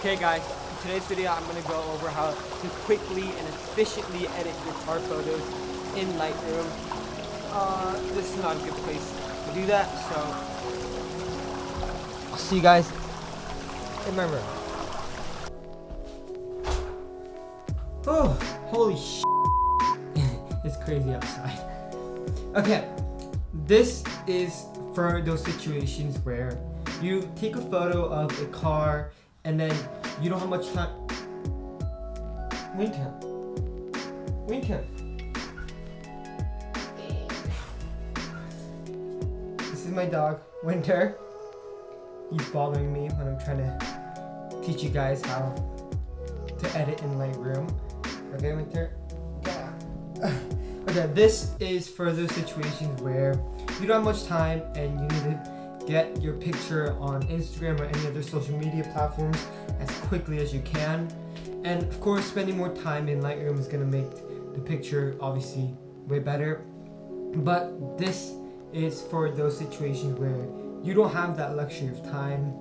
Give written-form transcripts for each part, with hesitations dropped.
Okay guys, in today's video I'm going to go over how to quickly and efficiently edit guitar photos in Lightroom. This is not a good place to do that, so I'll see you guys in my room. Oh, holy sh**. It's crazy outside. Okay, this is for those situations where you take a photo of a car and then you don't have much time. Winter. This is my dog, Winter. He's bothering me when I'm trying to teach you guys how to edit in Lightroom. Okay, Winter? Okay, this is for those situations where you don't have much time and you need to get your picture on Instagram or any other social media platforms as quickly as you can. And of course, spending more time in Lightroom is going to make the picture obviously way better. But this is for those situations where you don't have that luxury of time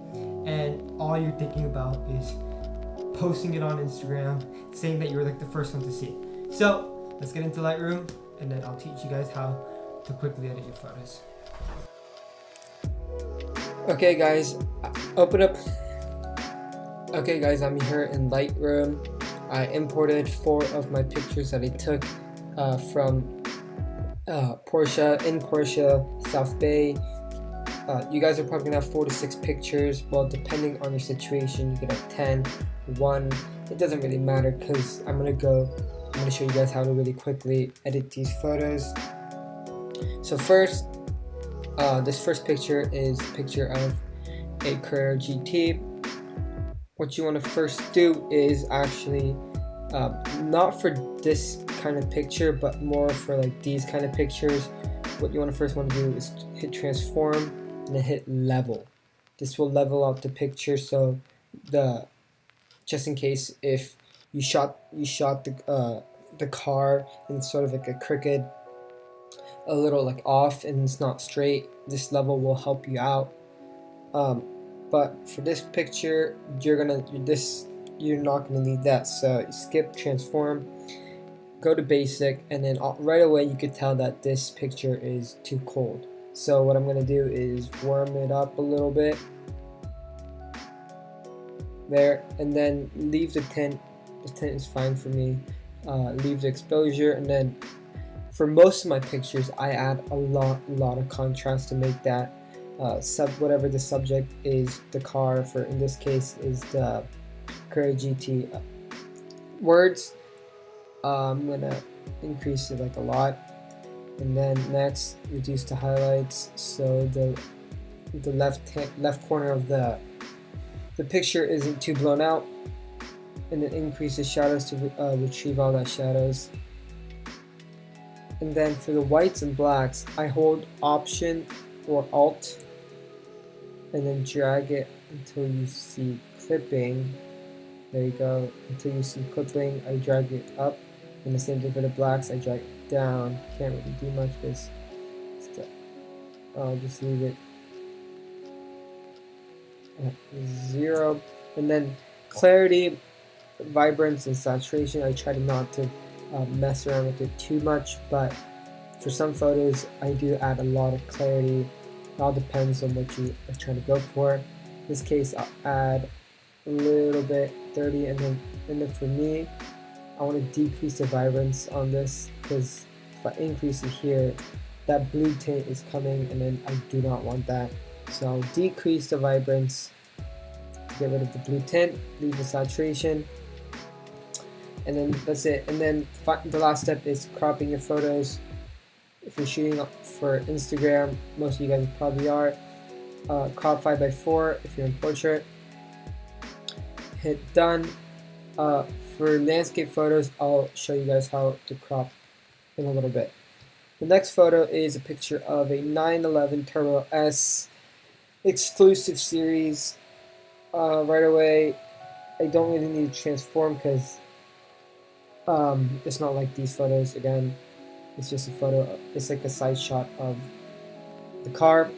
and all you're thinking about is posting it on Instagram, saying that you're like the first one to see. So let's get into Lightroom and then I'll teach you guys how to quickly edit your photos. Okay guys, open up. Okay guys, I'm here in Lightroom. I imported 4 of my pictures that I took from Porsche, South Bay. You guys are probably gonna have 4 to 6 pictures. Well, depending on your situation, you could have 10, 1. It doesn't really matter because I'm gonna show you guys how to really quickly edit these photos. So first, this first picture is a picture of a Carrera GT. What you want to first do is actually, not for this kind of picture, but more for like these kind of pictures, what you want to do is hit transform and then hit level. This will level out the picture, so just in case if you shot the car in sort of like a crooked, a little like off and it's not straight, this level will help you out. But for this picture, you're not gonna need that, so skip transform, go to basic, and then right away you could tell that this picture is too cold. So what I'm gonna do is warm it up a little bit there, and then leave the tint. The tint is fine for me. Leave the exposure, and then for most of my pictures, I add a lot of contrast to make that whatever the subject is, the car, for in this case is the Carrera GT words. I'm gonna increase it like a lot, and then next reduce the highlights so the left corner of the picture isn't too blown out, and then increase the shadows to retrieve all that shadows. And then for the whites and blacks, I hold Option or Alt and then drag it until you see clipping. There you go. Until you see clipping, I drag it up. And the same thing for the blacks, I drag it down. Can't really do much because I'll just leave it at 0. And then clarity, vibrance, and saturation, I try to not to mess around with it too much, but for some photos I do add a lot of clarity. It all depends on what you are trying to go for. In this case, I'll add a little bit, 30, and then for me, I want to decrease the vibrance on this, because if I increase it here, that blue tint is coming, and then I do not want that. So I'll decrease the vibrance to get rid of the blue tint, leave the saturation, and then that's it. And then the last step is cropping your photos. If you're shooting for Instagram, most of you guys probably are. Crop 5:4 if you're in portrait. Hit done. For landscape photos, I'll show you guys how to crop in a little bit. The next photo is a picture of a 911 Turbo S exclusive series. Right away, I don't really need to transform because it's not like these photos. Again, it's just a photo, it's like a side shot of the car.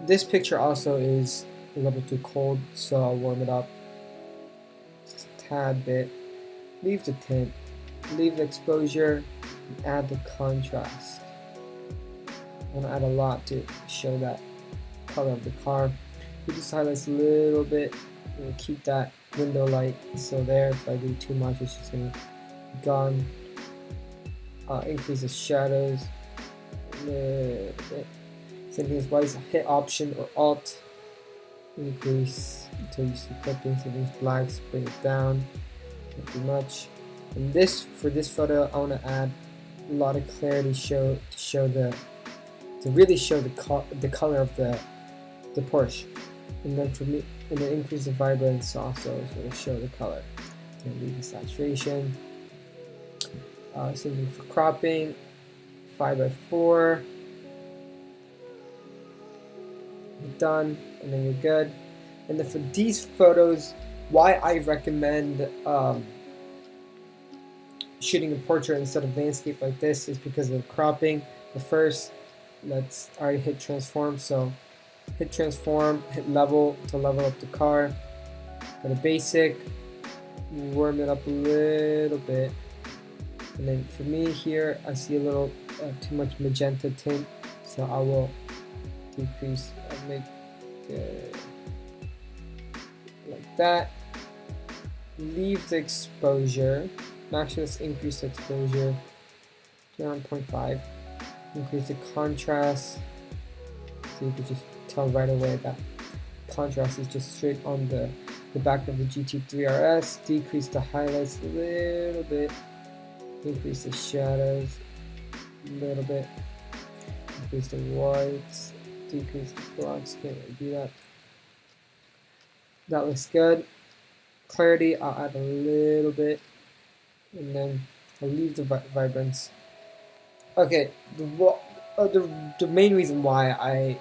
This picture also is a little too cold, so I'll warm it up just a tad bit. Leave the tint, leave the exposure, and add the contrast. I want to add a lot to show that color of the car. Reduce highlights a little bit. Keep that window light so there. If I do too much, it's just gonna be gone. Increase the shadows a little bit. Same thing as whites. Hit Option or Alt. Increase until you see clipping. So these blacks, bring it down. Not too much. And this, for this photo, I want to add a lot of clarity to really show the color of the Porsche. And then for me, and then increase the vibrance also to show the color. And leave the saturation. Same thing for cropping. 5x4. You're done, and then you're good. And then for these photos, why I recommend shooting a portrait instead of landscape like this is because of the cropping. But first, let's already hit transform. So hit transform, hit level to level up the car. Go to basic, warm it up a little bit. And then for me here, I see a little too much magenta tint, so I will decrease. I'll make it like that. Leave the exposure. Actually, let's increase the exposure to around 0.5. Increase the contrast. So you can just tell right away that contrast is just straight on the back of the GT3 RS. Decrease the highlights a little bit. Increase the shadows a little bit. Increase the whites. Decrease the blacks. Can't really do that. That looks good. Clarity, I'll add a little bit. And then I'll leave the vibrance. Okay, the main reason why I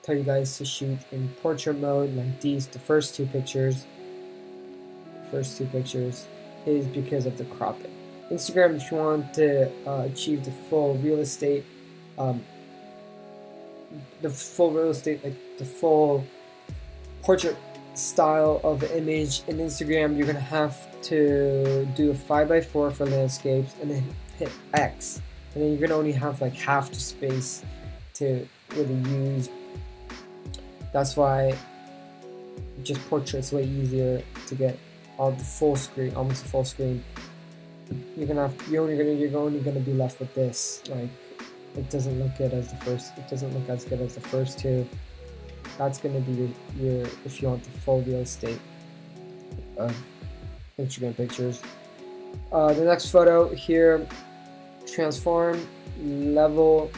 tell you guys to shoot in portrait mode like these, the first two pictures, is because of the cropping. Instagram, if you want to achieve the full real estate, like the full portrait style of the image in Instagram, you're gonna have to do a 5x4 for landscapes and then hit X, and then you're gonna only have like half the space to really use. That's why just portrait's way easier to get on the full screen, almost a full screen. You're only gonna be left with this. Like, it doesn't look good as the first. It doesn't look as good as the first two. That's gonna be your if you want the full real estate of Instagram pictures. The next photo here, transform, level.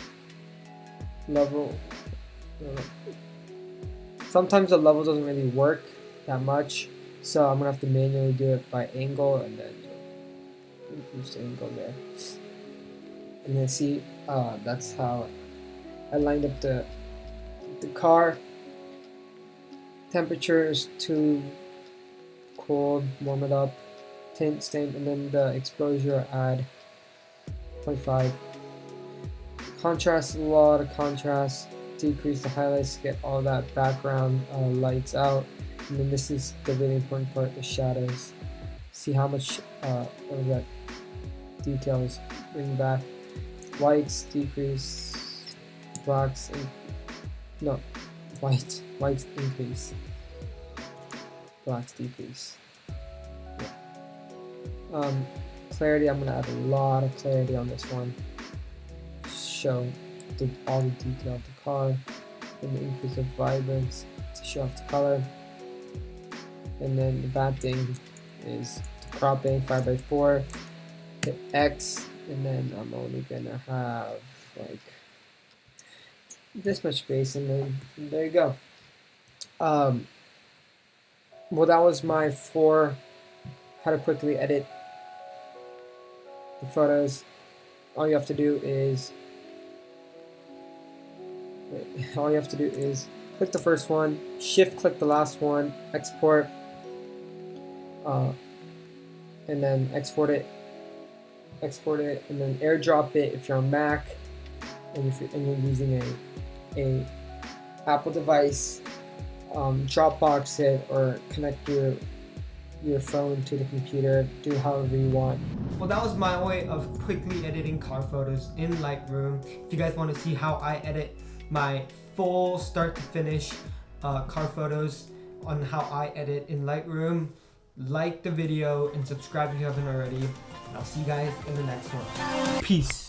Sometimes the level doesn't really work that much, so I'm gonna have to manually do it by angle and then increase the angle there. And then see, that's how I lined up the car. Temperature is too cold, warm it up. Tint, stain, and then the exposure, add 0.5. Contrast, a lot of contrast. Decrease the highlights, get all that background lights out. And then this is the really important part, the shadows. See how much of that details bring back. Whites decrease, blacks whites increase, blacks decrease. Yeah. Clarity, I'm gonna add a lot of clarity on this one. Show all the detail of the car, and the increase of vibrance to show off the color. And then the bad thing is the cropping, 5x4, hit X, and then I'm only gonna have like this much space, and then there you go. Well, that was my 4 how to quickly edit the photos. All you have to do is click the first one, shift click the last one, export, and then export it, and then airdrop it if you're on Mac, and you're using a Apple device. Dropbox it or connect your phone to the computer, do however you want. Well, that was my way of quickly editing car photos in Lightroom. If you guys want to see how I edit my full start to finish car photos on how I edit in Lightroom, like the video and subscribe if you haven't already. And I'll see you guys in the next one. Peace.